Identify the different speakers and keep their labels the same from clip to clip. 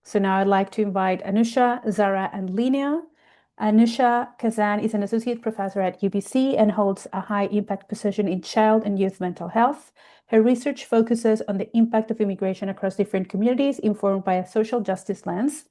Speaker 1: So now I'd like to invite Anusha, Zahra, and Linnea. Anusha Kassan is an associate professor at UBC and holds a high impact position in child and youth mental health. Her research focuses on the impact of immigration across different communities, informed by a social justice lens.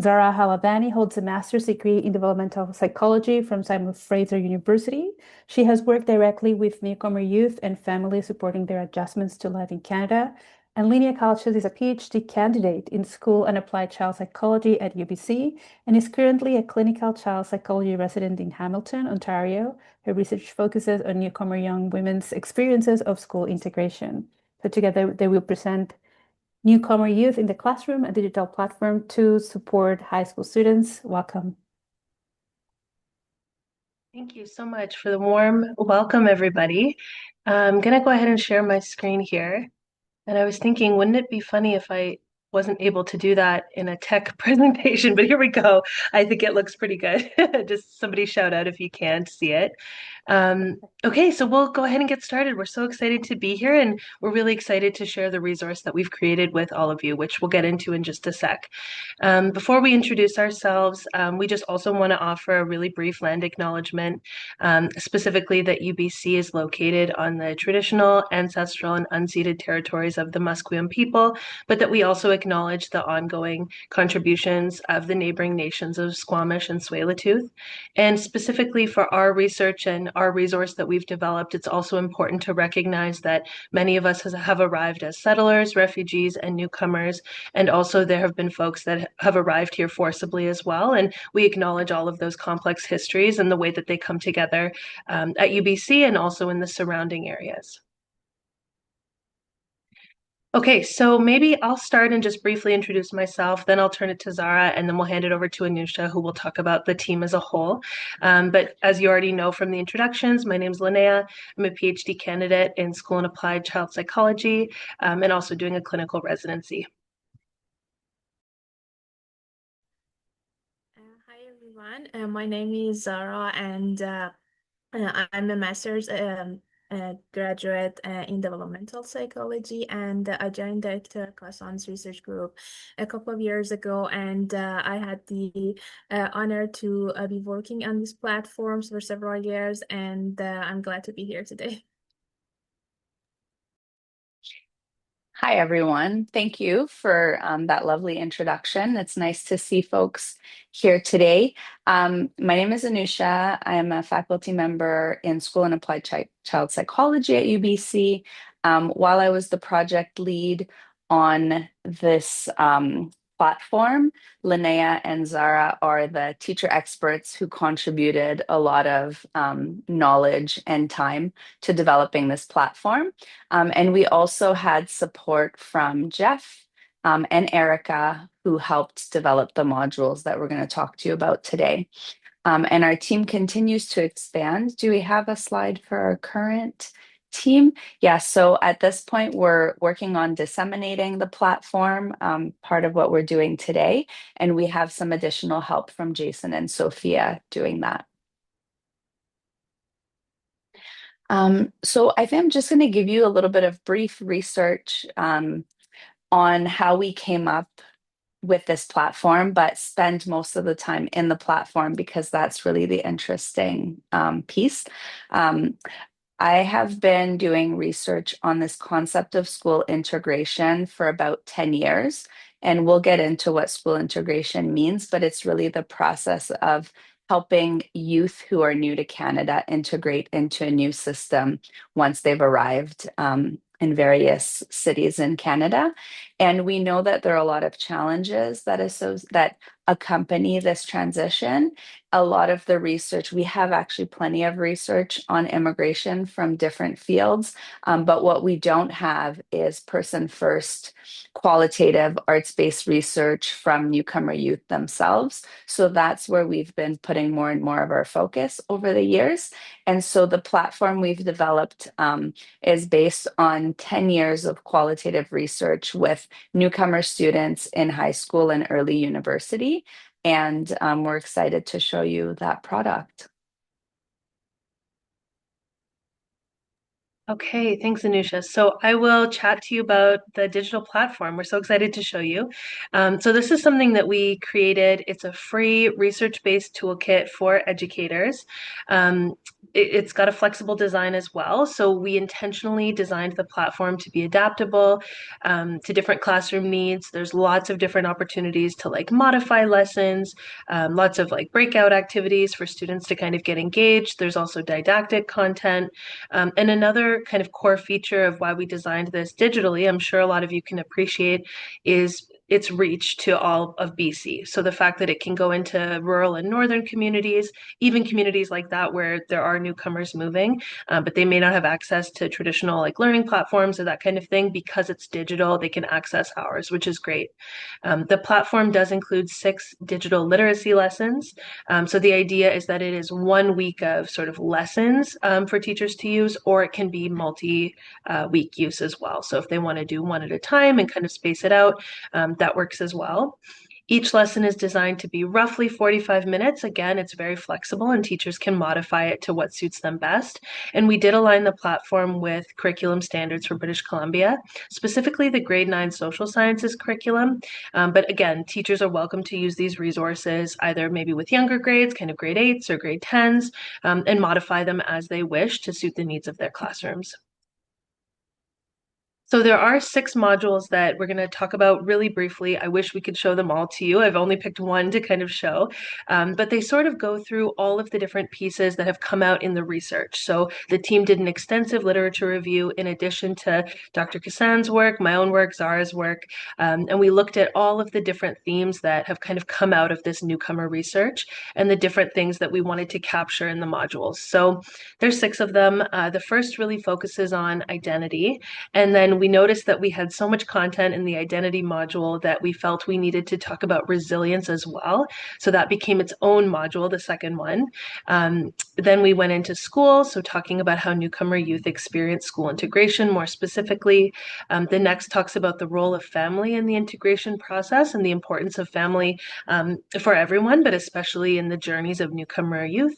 Speaker 1: Zahra Halavani holds a master's degree in developmental psychology from Simon Fraser University. She has worked directly with newcomer youth and families supporting their adjustments to life in Canada. And Linnea Kalchos is a PhD candidate in school and applied child psychology at UBC and is currently a clinical child psychology resident in Hamilton, Ontario. Her research focuses on newcomer young women's experiences of school integration. So together they will present Newcomer Youth in the Classroom, a digital platform to support high school students. Welcome.
Speaker 2: Thank you so much for the warm welcome, everybody. I'm going to go ahead and share my screen here. And I was thinking, wouldn't it be funny if I wasn't able to do that in a tech presentation? But here we go. I think it looks pretty good. Just somebody shout out if you can't see it. Okay, so we'll go ahead and get started. We're so excited to be here, and we're really excited to share the resource that we've created with all of you, which we'll get into in just a sec. Before we introduce ourselves, we just also want to offer a really brief land acknowledgement, specifically that UBC is located on the traditional, ancestral, and unceded territories of the Musqueam people, but that we also acknowledge the ongoing contributions of the neighboring nations of Squamish and Tsleil-Waututh. And specifically for our research and our resource that we've developed, it's also important to recognize that many of us have arrived as settlers, refugees, and newcomers, and also there have been folks that have arrived here forcibly as well. And we acknowledge all of those complex histories and the way that they come together at UBC and also in the surrounding areas. Okay, so maybe I'll start and just briefly introduce myself, then I'll turn it to Zahra, and then we'll hand it over to Anusha, who will talk about the team as a whole. But as you already know from the introductions, my name's Linnea. I'm a PhD candidate in school and applied child psychology, and also doing a clinical residency.
Speaker 3: Hi everyone, my name is Zahra and I'm a master's graduate in developmental psychology and I joined Dr. Kassan's research group a couple of years ago and I had the honor to be working on these platforms for several years and I'm glad to be here today.
Speaker 4: Hi, everyone. Thank you for that lovely introduction. It's nice to see folks here today. My name is Anusha. I am a faculty member in School and Applied Child Psychology at UBC. While I was the project lead on this platform, Linnea and Zahra are the teacher experts who contributed a lot of knowledge and time to developing this platform. And we also had support from Jeff and Erica, who helped develop the modules that we're going to talk to you about today. And our team continues to expand. Do we have a slide for our current team? Yeah, so at this point, we're working on disseminating the platform, part of what we're doing today. And we have some additional help from Jason and Sophia doing that. So I think I'm just going to give you a little bit of brief research on how we came up with this platform, but spend most of the time in the platform because that's really the interesting piece. I have been doing research on this concept of school integration for about 10 years, and we'll get into what school integration means, but it's really the process of helping youth who are new to Canada integrate into a new system once they've arrived in various cities in Canada. And we know that there are a lot of challenges that accompany this transition. A lot of the research, we have actually plenty of research on immigration from different fields, but what we don't have is person-first qualitative arts-based research from newcomer youth themselves. So that's where we've been putting more and more of our focus over the years. And so the platform we've developed is based on 10 years of qualitative research with newcomer students in high school and early university. And we're excited to show you that product.
Speaker 2: Okay, thanks, Anusha. So I will chat to you about the digital platform. We're so excited to show you. So this is something that we created. It's a free research-based toolkit for educators. It's got a flexible design as well. So we intentionally designed the platform to be adaptable to different classroom needs. There's lots of different opportunities to like modify lessons, lots of like breakout activities for students to kind of get engaged. There's also didactic content. And another kind of core feature of why we designed this digitally, I'm sure a lot of you can appreciate, is its reach to all of BC. So the fact that it can go into rural and northern communities, even communities like that where there are newcomers moving, but they may not have access to traditional like learning platforms or that kind of thing. Because it's digital, they can access ours, which is great. The platform does include 6 digital literacy lessons. So the idea is that it is 1 week of sort of lessons for teachers to use, or it can be multi-week use as well. So if they want to do one at a time and kind of space it out, that works as well. Each lesson is designed to be roughly 45 minutes. Again, it's very flexible and teachers can modify it to what suits them best. And we did align the platform with curriculum standards for British Columbia, specifically the grade 9 social sciences curriculum. But again, teachers are welcome to use these resources either maybe with younger grades, kind of grade 8s or grade 10s, and modify them as they wish to suit the needs of their classrooms. So there are 6 modules that we're going to talk about really briefly. I wish we could show them all to you. I've only picked one to kind of show, but they sort of go through all of the different pieces that have come out in the research. So the team did an extensive literature review in addition to Dr. Kassan's work, my own work, Zahra's work, and we looked at all of the different themes that have kind of come out of this newcomer research and the different things that we wanted to capture in the modules. So there's 6 of them. The first really focuses on identity, and then we noticed that we had so much content in the identity module that we felt we needed to talk about resilience as well. So that became its own module, the second one. Then we went into school, so talking about how newcomer youth experience school integration more specifically. The next talks about the role of family in the integration process and the importance of family for everyone, but especially in the journeys of newcomer youth.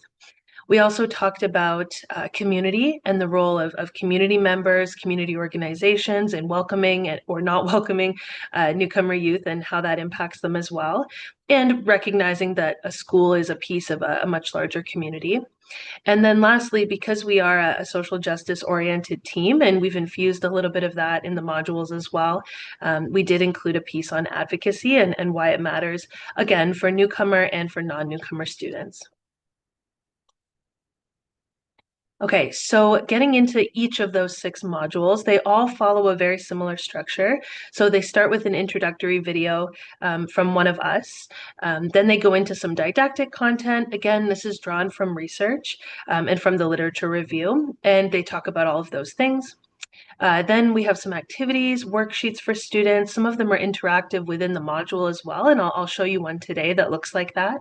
Speaker 2: We also talked about community and the role of community members, community organizations, and welcoming or not welcoming newcomer youth and how that impacts them as well, and recognizing that a school is a piece of a much larger community. And then lastly, because we are a social justice oriented team and we've infused a little bit of that in the modules as well, we did include a piece on advocacy and why it matters, again, for newcomer and for non-newcomer students. Okay, so getting into each of those 6 modules, they all follow a very similar structure. So they start with an introductory video from one of us. Then they go into some didactic content. Again, this is drawn from research and from the literature review, and they talk about all of those things. Then we have some activities, worksheets for students. Some of them are interactive within the module as well, and I'll show you one today that looks like that.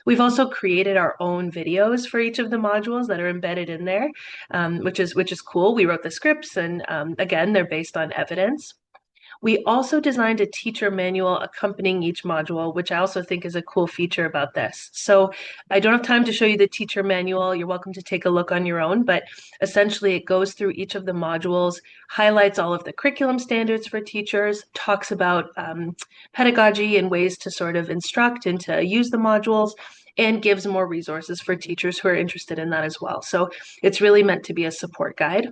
Speaker 2: We've also created our own videos for each of the modules that are embedded in there, which is cool. We wrote the scripts, and again, they're based on evidence. We also designed a teacher manual accompanying each module, which I also think is a cool feature about this. So I don't have time to show you the teacher manual. You're welcome to take a look on your own, but essentially it goes through each of the modules, highlights all of the curriculum standards for teachers, talks about pedagogy and ways to sort of instruct and to use the modules, and gives more resources for teachers who are interested in that as well. So it's really meant to be a support guide.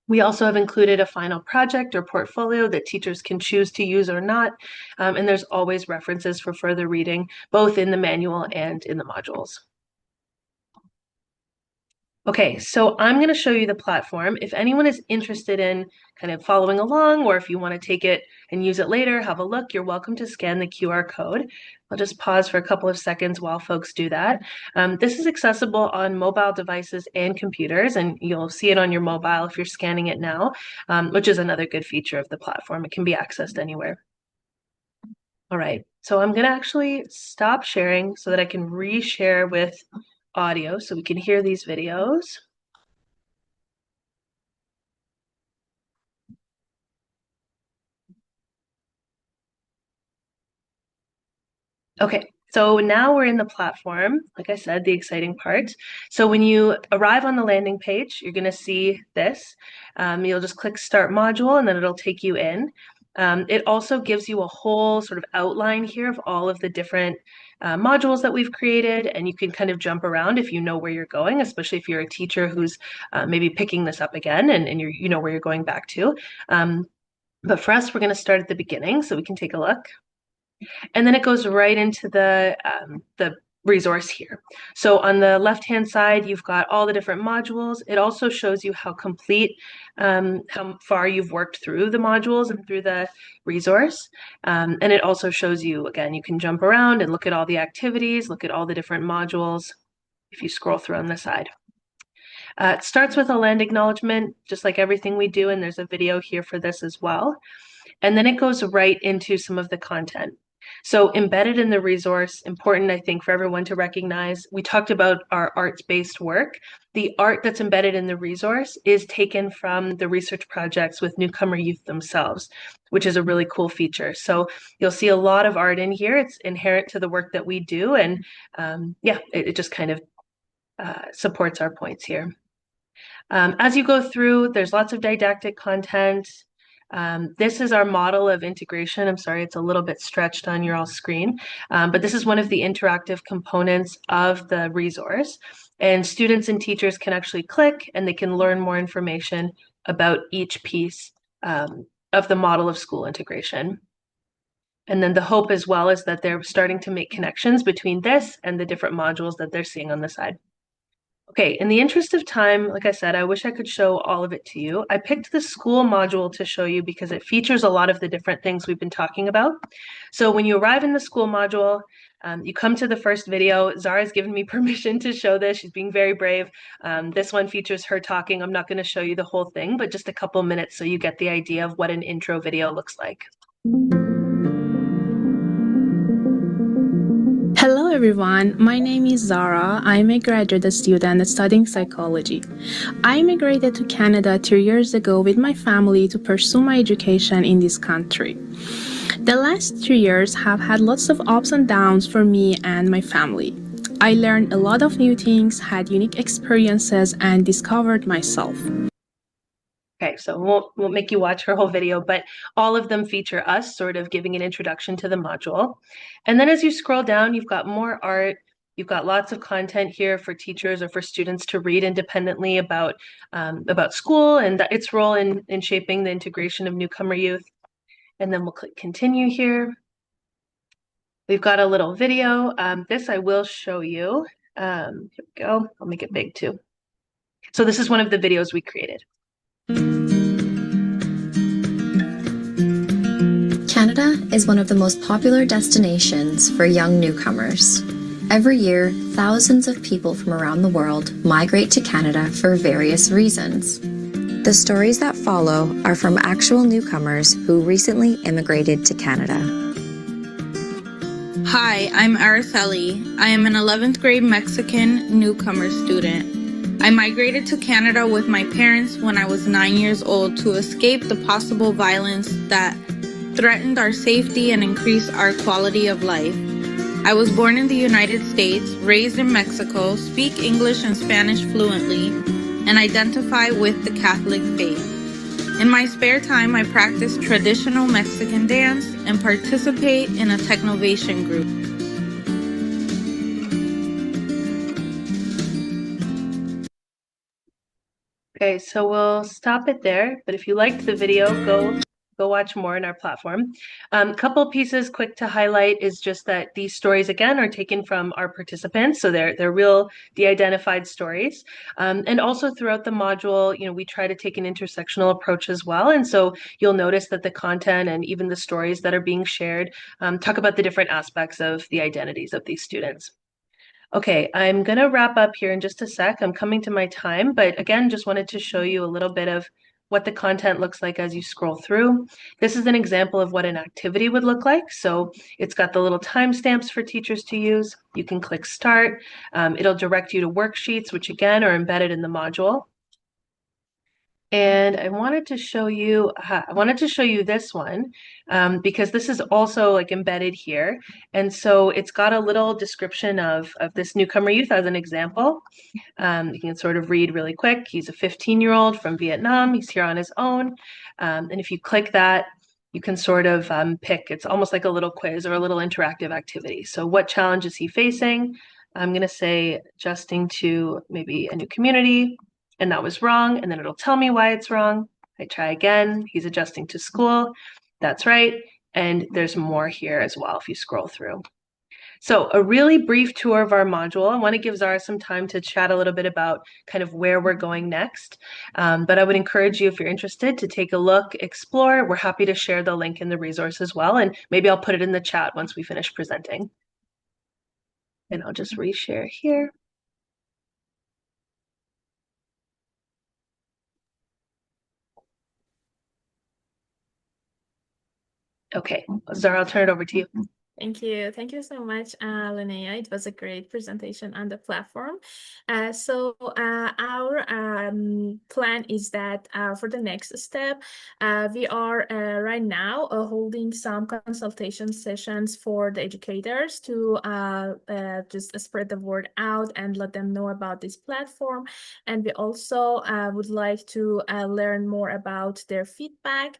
Speaker 2: We also have included a final project or portfolio that teachers can choose to use or not, and there's always references for further reading, both in the manual and in the modules. Okay, so I'm going to show you the platform. If anyone is interested in kind of following along, or if you want to take it and use it later, have a look, you're welcome to scan the QR code. I'll just pause for a couple of seconds while folks do that. This is accessible on mobile devices and computers, and you'll see it on your mobile if you're scanning it now, which is another good feature of the platform. It can be accessed anywhere. All right, so I'm going to actually stop sharing so that I can reshare with audio so we can hear these videos. Okay, So now we're in the platform, like I said, the exciting part. So when you arrive on the landing page, you're going to see this. You'll just click Start Module, and then it'll take you in. It also gives you a whole sort of outline here of all of the different modules that we've created, and you can kind of jump around if you know where you're going, especially if you're a teacher who's maybe picking this up again and you know where you're going back to. But for us, we're going to start at the beginning, so we can take a look. And then it goes right into the resource here. So on the left-hand side, you've got all the different modules. It also shows you how complete, how far you've worked through the modules and through the resource. And it also shows you, again, you can jump around and look at all the activities, look at all the different modules if you scroll through on the side. It starts with a land acknowledgement, just like everything we do, and there's a video here for this as well. And then it goes right into some of the content. So embedded in the resource, important, I think, for everyone to recognize, we talked about our arts-based work. The art that's embedded in the resource is taken from the research projects with Newcomer youth themselves, which is a really cool feature. So you'll see a lot of art in here. It's inherent to the work that we do. And yeah, it just kind of supports our points here. As you go through, there's lots of didactic content. This is our model of integration. I'm sorry, it's a little bit stretched on your all screen, but this is one of the interactive components of the resource. And students and teachers can actually click and they can learn more information about each piece of the model of school integration. And then the hope as well is that they're starting to make connections between this and the different modules that they're seeing on the side. Okay, in the interest of time, like I said, I wish I could show all of it to you. I picked the school module to show you because it features a lot of the different things we've been talking about. So when you arrive in the school module, you come to the first video. Zahra's given me permission to show this. She's being very brave. This one features her talking. I'm not going to show you the whole thing, but just a couple minutes so you get the idea of what an intro video looks like.
Speaker 3: Hello everyone, my name is Zahra. I'm a graduate student studying psychology. I immigrated to Canada 3 years ago with my family to pursue my education in this country. The last 3 years have had lots of ups and downs for me and my family. I learned a lot of new things, had unique experiences, and discovered myself.
Speaker 2: Okay, so we'll make you watch her whole video, but all of them feature us sort of giving an introduction to the module. And then as you scroll down, you've got more art. You've got lots of content here for teachers or for students to read independently about school and its role in shaping the integration of newcomer youth. And then we'll click continue here. We've got a little video. This I will show you. Here we go. I'll make it big too. So this is one of the videos we created.
Speaker 5: Canada is one of the most popular destinations for young newcomers. Every year, thousands of people from around the world migrate to Canada for various reasons. The stories that follow are from actual newcomers who recently immigrated to Canada.
Speaker 6: Hi, I'm Araceli. I am an 11th grade Mexican newcomer student. I migrated to Canada with my parents when I was 9 years old to escape the possible violence that threatened our safety and increased our quality of life. I was born in the United States, raised in Mexico, speak English and Spanish fluently, and identify with the Catholic faith. In my spare time, I practice traditional Mexican dance and participate in a technovation group.
Speaker 2: Okay, so we'll stop it there, but if you liked the video, go watch more in our platform. Couple pieces quick to highlight is just that these stories, again, are taken from our participants, so they're real de-identified stories. And also throughout the module, you know, we try to take an intersectional approach as well, and so you'll notice that the content and even the stories that are being shared talk about the different aspects of the identities of these students. Okay, I'm going to wrap up here in just a sec. I'm coming to my time, but again, just wanted to show you a little bit of what the content looks like as you scroll through. This is an example of what an activity would look like. So it's got the little timestamps for teachers to use. You can click start. It'll direct you to worksheets, which again are embedded in the module. And I wanted to show you this one because this is also like embedded here. And so it's got a little description of this newcomer youth as an example. You can sort of read really quick. He's a 15-year-old from Vietnam. He's here on his own. And if you click that, you can sort of pick. It's almost like a little quiz or a little interactive activity. So what challenge is he facing? I'm going to say adjusting to maybe a new community, and that was wrong. And then it'll tell me why it's wrong. I try again. He's adjusting to school. That's right. And there's more here as well if you scroll through. So a really brief tour of our module. I want to give Zahra some time to chat a little bit about kind of where we're going next. But I would encourage you, if you're interested, to take a look, explore. We're happy to share the link in the resource as well. And maybe I'll put it in the chat once we finish presenting. And I'll just reshare here. Okay, Zahra, I'll turn it over to you.
Speaker 3: Thank you. Thank you so much, Linnea. It was a great presentation on the platform. Our plan is that for the next step, we are right now holding some consultation sessions for the educators to just spread the word out and let them know about this platform. And we also would like to learn more about their feedback.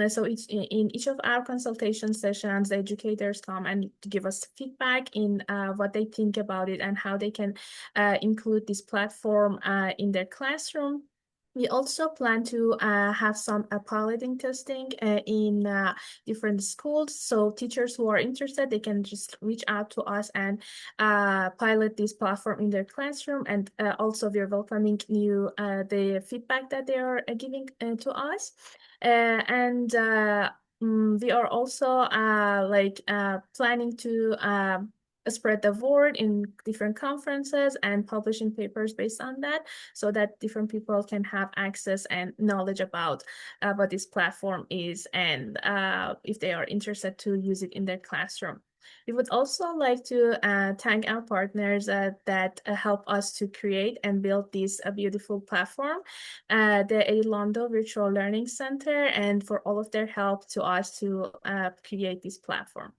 Speaker 3: So in each of our consultation sessions, the educators come and give us feedback in what they think about it and how they can include this platform in their classroom. We also plan to have some piloting testing in different schools. So teachers who are interested, they can just reach out to us and pilot this platform in their classroom. And also we're welcoming the feedback that they are giving to us. We are also planning to spread the word in different conferences and publishing papers based on that, so that different people can have access and knowledge about what this platform is, and if they are interested to use it in their classroom. We would also like to thank our partners that help us to create and build this beautiful platform, the Elizondo Virtual Learning Center, and for all of their help to us to create this platform.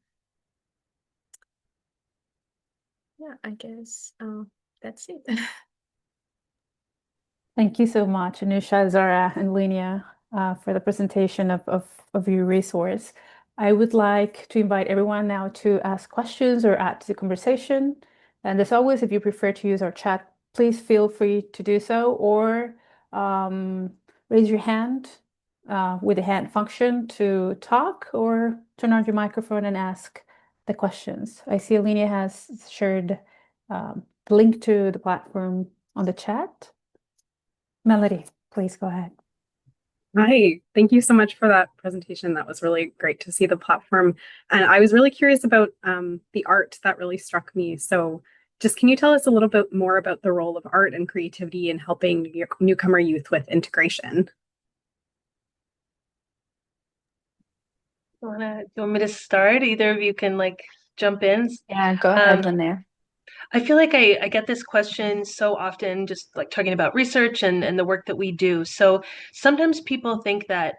Speaker 3: Yeah, I guess that's it.
Speaker 1: Thank you so much, Anusha, Zahra, and Linnea, for the presentation of your resource. I would like to invite everyone now to ask questions or add to the conversation. And as always, if you prefer to use our chat, please feel free to do so, or raise your hand with the hand function to talk, or turn on your microphone and ask the questions. I see Linnea has shared the link to the platform on the chat. Melody, please go ahead.
Speaker 7: Hi, thank you so much for that presentation. That was really great to see the platform. And I was really curious about the art that really struck me. So just can you tell us a little bit more about the role of art and creativity in helping newcomer youth with integration?
Speaker 2: You want me to start? Either of you can jump in.
Speaker 4: Yeah, go ahead, Linnea.
Speaker 2: I feel like I get this question so often, just like talking about research and the work that we do. So sometimes people think that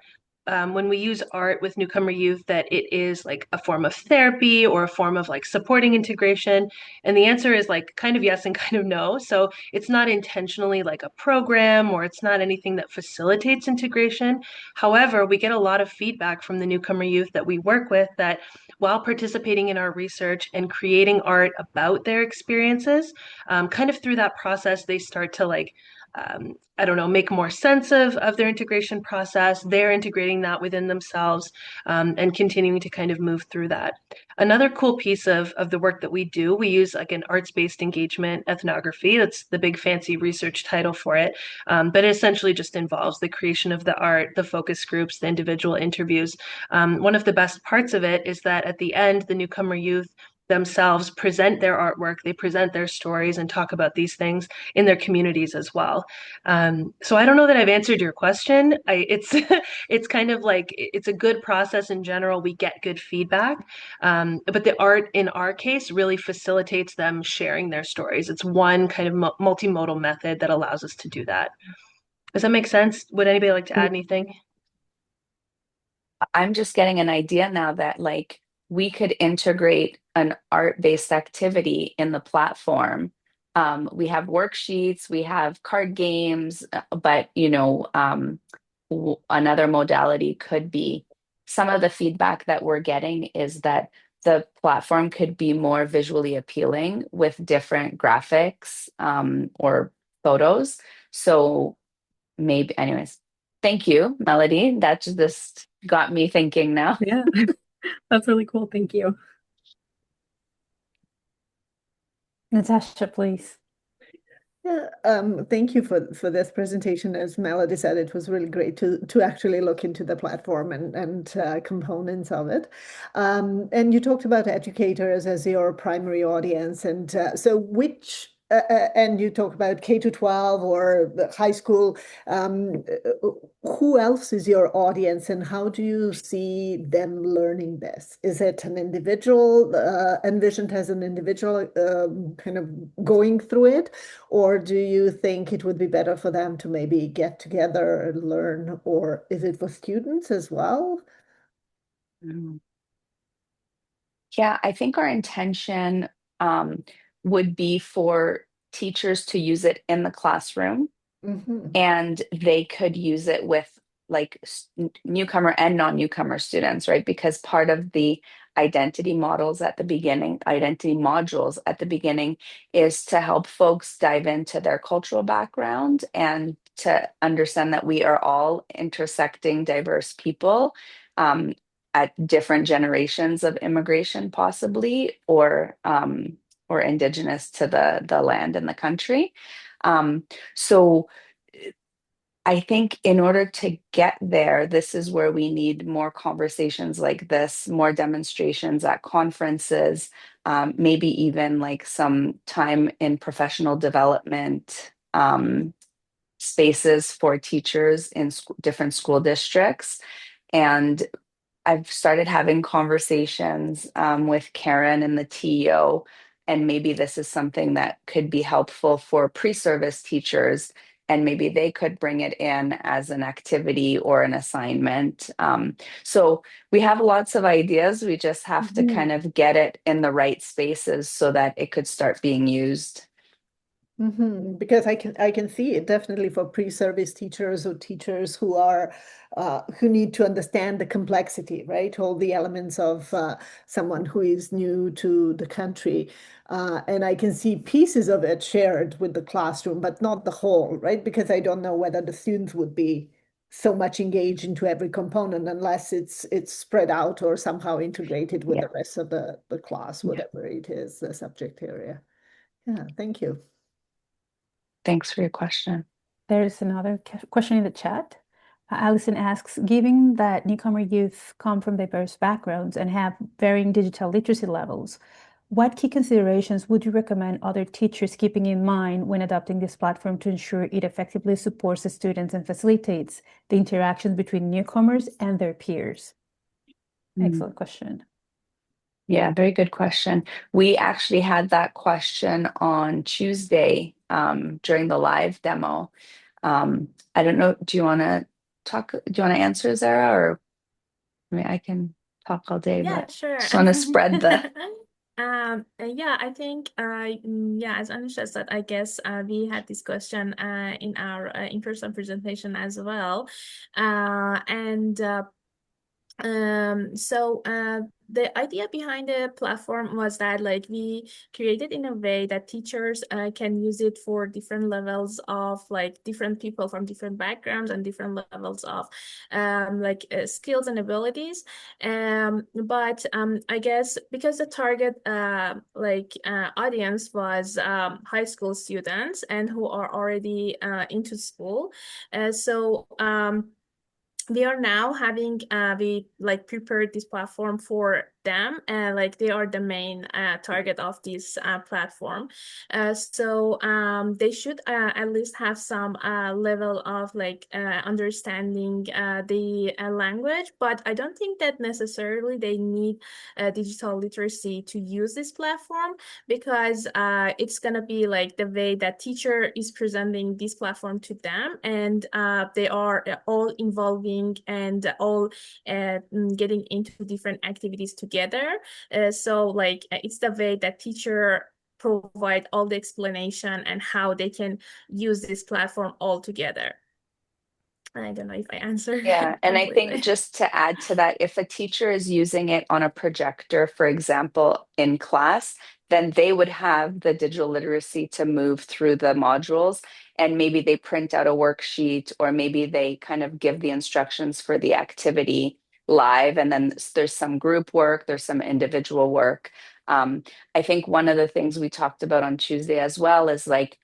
Speaker 2: when we use art with newcomer youth, that it is like a form of therapy or a form of like supporting integration. And the answer is like kind of yes and kind of no. So it's not intentionally like a program, or it's not anything that facilitates integration. However, we get a lot of feedback from the newcomer youth that we work with that while participating in our research and creating art about their experiences, kind of through that process, they start to make more sense of their integration process. They're integrating that within themselves, and continuing to kind of move through that. Another cool piece of the work that we do, we use like an arts-based engagement ethnography. That's the big fancy research title for it. But it essentially just involves the creation of the art, the focus groups, the individual interviews. One of the best parts of it is that at the end, the newcomer youth themselves present their artwork, they present their stories and talk about these things in their communities as well. So I don't know that I've answered your question. It's kind of like, it's a good process in general. We get good feedback, but the art in our case really facilitates them sharing their stories. It's one kind of multimodal method that allows us to do that. Does that make sense? Would anybody like to add anything?
Speaker 4: I'm just getting an idea now that like we could integrate an art-based activity in the platform. We have worksheets, we have card games, but another modality could be some of the feedback that we're getting is that the platform could be more visually appealing with different graphics or photos. So maybe, anyways, thank you, Melody. That just got me thinking now.
Speaker 7: Yeah, that's really cool. Thank you.
Speaker 1: Natasha, please.
Speaker 8: Yeah, thank you for this presentation. As Melody said, it was really great to actually look into the platform and components of it. And you talked about educators as your primary audience, and so which and you talk about K to 12 or the high school. Who else is your audience, and how do you see them learning this? Is it an individual envisioned as an individual kind of going through it? Or do you think it would be better for them to maybe get together and learn? Or is it for students as well?
Speaker 4: Mm. Yeah, I think our intention would be for teachers to use it in the classroom,
Speaker 8: Mm-hmm.
Speaker 4: and they could use it with like newcomer and non-newcomer students, right? Because part of the identity modules at the beginning is to help folks dive into their cultural background and to understand that we are all intersecting diverse people at different generations of immigration, possibly, or indigenous to the land and the country. So I think in order to get there, this is where we need more conversations like this, more demonstrations at conferences, maybe even like some time in professional development spaces for teachers in different school districts. And I've started having conversations with Karen and the TEO, and maybe this is something that could be helpful for pre-service teachers, and maybe they could bring it in as an activity or an assignment. So we have lots of ideas. We just have to kind of get it in the right spaces so that it could start being used.
Speaker 8: Mm-hmm. Because I can see it definitely for pre-service teachers or teachers who are who need to understand the complexity, right? All the elements of someone who is new to the country. And I can see pieces of it shared with the classroom, but not the whole, right? Because I don't know whether the students would be so much engaged into every component unless it's spread out or somehow integrated with
Speaker 4: Yeah.
Speaker 8: the rest of the class, whatever it is, the subject area. Yeah, thank you.
Speaker 4: Thanks for your question.
Speaker 1: There's another question in the chat. Allison asks, given that newcomer youth come from diverse backgrounds and have varying digital literacy levels, what key considerations would you recommend other teachers keeping in mind when adopting this platform to ensure it effectively supports the students and facilitates the interactions between newcomers and their peers? Excellent question.
Speaker 4: Yeah, very good question. We actually had that question on Tuesday during the live demo. I don't know, do you want to answer, Zahra, or I mean, I can talk all day,
Speaker 3: Yeah,
Speaker 4: but
Speaker 3: sure.
Speaker 4: just want to spread the.
Speaker 3: Yeah, I think, yeah, as Anusha said, I guess we had this question in our in-person presentation as well. So the idea behind the platform was that like we created in a way that teachers can use it for different levels of like different people from different backgrounds and different levels of skills and abilities. But I guess because the target audience was high school students and who are already into school, we are now having we prepared this platform for them, like they are the main target of this platform. So they should at least have some level of like understanding the language, but I don't think that necessarily they need digital literacy to use this platform, because it's gonna be like the way that teacher is presenting this platform to them, and they are all involving and all getting into different activities together. So like it's the way that teacher provide all the explanation and how they can use this platform all together. I don't know if I answered.
Speaker 4: Yeah, and I
Speaker 3: completely.
Speaker 4: think just to add to that, if a teacher is using it on a projector, for example, in class, then they would have the digital literacy to move through the modules, and maybe they print out a worksheet, or maybe they kind of give the instructions for the activity live, and then there's some group work, there's some individual work. I think one of the things we talked about on Tuesday as well is like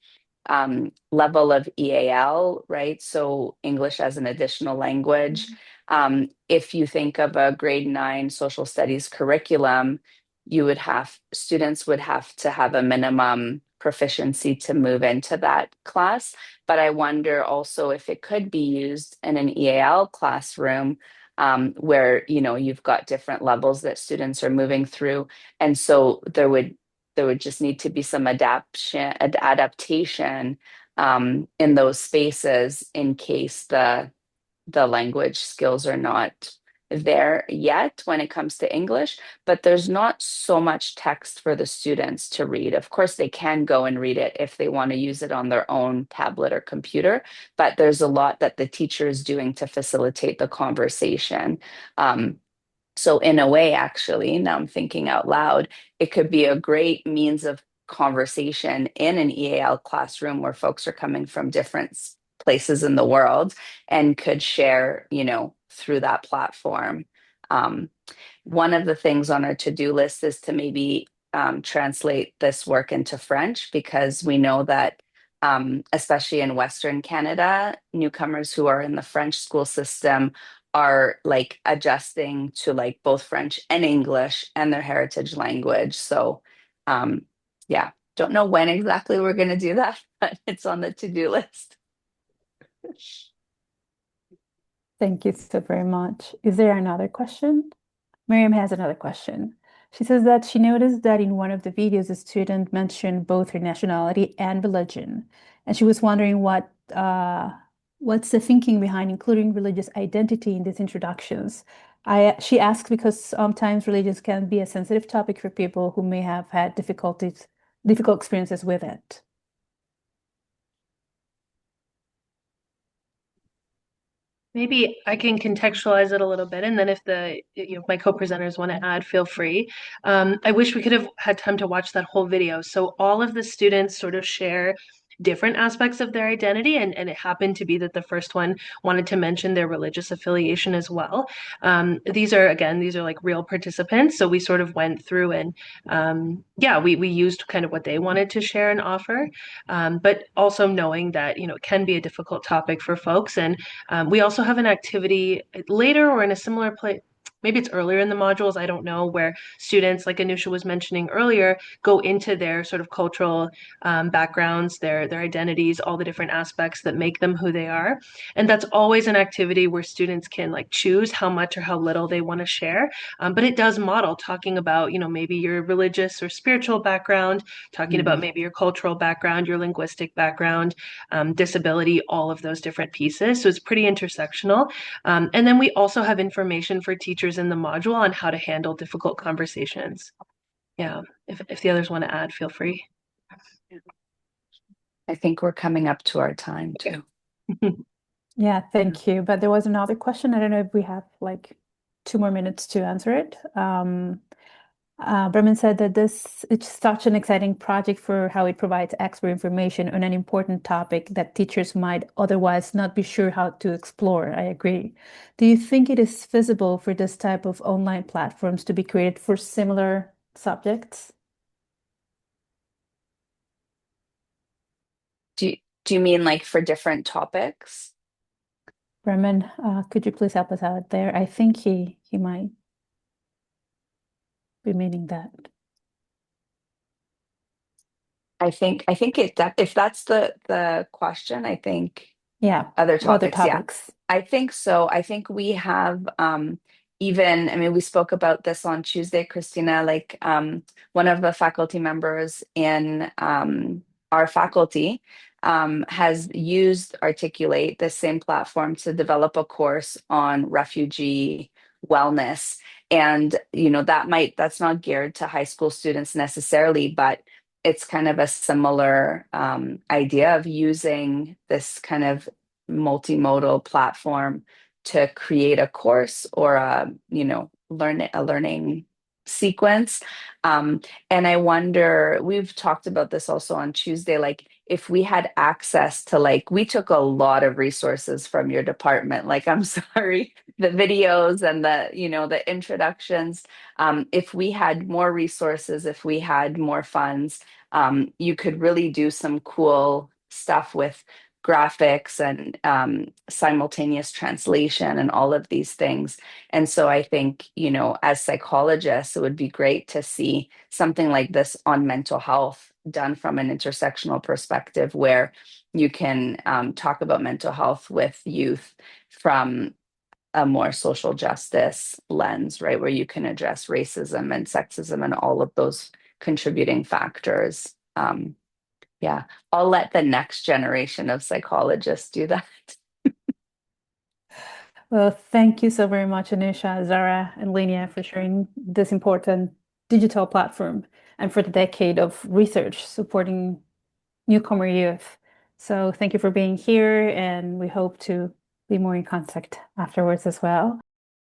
Speaker 4: level of EAL, right? So English as an additional language. If you think of a grade 9 social studies curriculum, students would have to have a minimum proficiency to move into that class. But I wonder also if it could be used in an EAL classroom, where you've got different levels that students are moving through, and so there would just need to be some adaptation in those spaces in case the language skills are not there yet when it comes to English. But there's not so much text for the students to read. Of course, they can go and read it if they want to use it on their own tablet or computer, but there's a lot that the teacher is doing to facilitate the conversation. So in a way, actually, now I'm thinking out loud, it could be a great means of conversation in an EAL classroom where folks are coming from different places in the world and could share, through that platform. Um, One of the things on our to-do list is to maybe translate this work into French, because we know that especially in Western Canada, newcomers who are in the French school system are like adjusting to like both French and English and their heritage language. So yeah, don't know when exactly we're going to do that, but it's on the to-do list.
Speaker 1: Thank you so very much. Is there another question? Miriam has another question. She says that she noticed that in one of the videos, a student mentioned both her nationality and religion, and she was wondering what's the thinking behind including religious identity in these introductions. She asks because sometimes religions can be a sensitive topic for people who may have had difficult experiences with it.
Speaker 2: Maybe I can contextualize it a little bit, and then if my co-presenters want to add, feel free. I wish we could have had time to watch that whole video. So all of the students sort of share different aspects of their identity, and it happened to be that the first one wanted to mention their religious affiliation as well. These are like real participants, so we sort of went through and we used kind of what they wanted to share and offer, but also knowing that it can be a difficult topic for folks. And we also have an activity later or in a similar place. Maybe it's earlier in the modules, I don't know, where students, like Anusha was mentioning earlier, go into their sort of cultural backgrounds, their identities, all the different aspects that make them who they are. And that's always an activity where students can like choose how much or how little they want to share. But it does model talking about, maybe your religious or spiritual background, talking about maybe your cultural background, your linguistic background, disability, all of those different pieces. So it's pretty intersectional. And then we also have information for teachers in the module on how to handle difficult conversations. Yeah, if the others want to add, feel free.
Speaker 4: I think we're coming up to our time too.
Speaker 1: Yeah, thank you. But there was another question. I don't know if we have like 2 more minutes to answer it. Bremen said that it's such an exciting project for how it provides expert information on an important topic that teachers might otherwise not be sure how to explore. I agree. Do you think it is feasible for this type of online platforms to be created for similar subjects?
Speaker 4: Do you mean like for different topics?
Speaker 1: Bremen, could you please help us out there? I think he might. remaining that?
Speaker 4: I think if that's the question, I think
Speaker 1: Yeah,
Speaker 4: other
Speaker 1: other
Speaker 4: topics, yeah.
Speaker 1: topics.
Speaker 4: I think so. I think we have even, I mean, we spoke about this on Tuesday, Christina, like one of the faculty members in our faculty has used Articulate, the same platform, to develop a course on refugee wellness. And, that's not geared to high school students necessarily, but it's kind of a similar idea of using this kind of multimodal platform to create a course or a learning sequence. And I wonder, we've talked about this also on Tuesday, like if we had access to, like, we took a lot of resources from your department, like, I'm sorry, the videos and the introductions. If we had more resources, if we had more funds, you could really do some cool stuff with graphics and simultaneous translation and all of these things. And so I think, as psychologists, it would be great to see something like this on mental health done from an intersectional perspective, where you can talk about mental health with youth from a more social justice lens, right? Where you can address racism and sexism and all of those contributing factors. Yeah, I'll let the next generation of psychologists do that.
Speaker 1: Well, thank you so very much, Anusha, Zahra, and Linnea, for sharing this important digital platform and for the decade of research supporting newcomer youth. So thank you for being here, and we hope to be more in contact afterwards as well.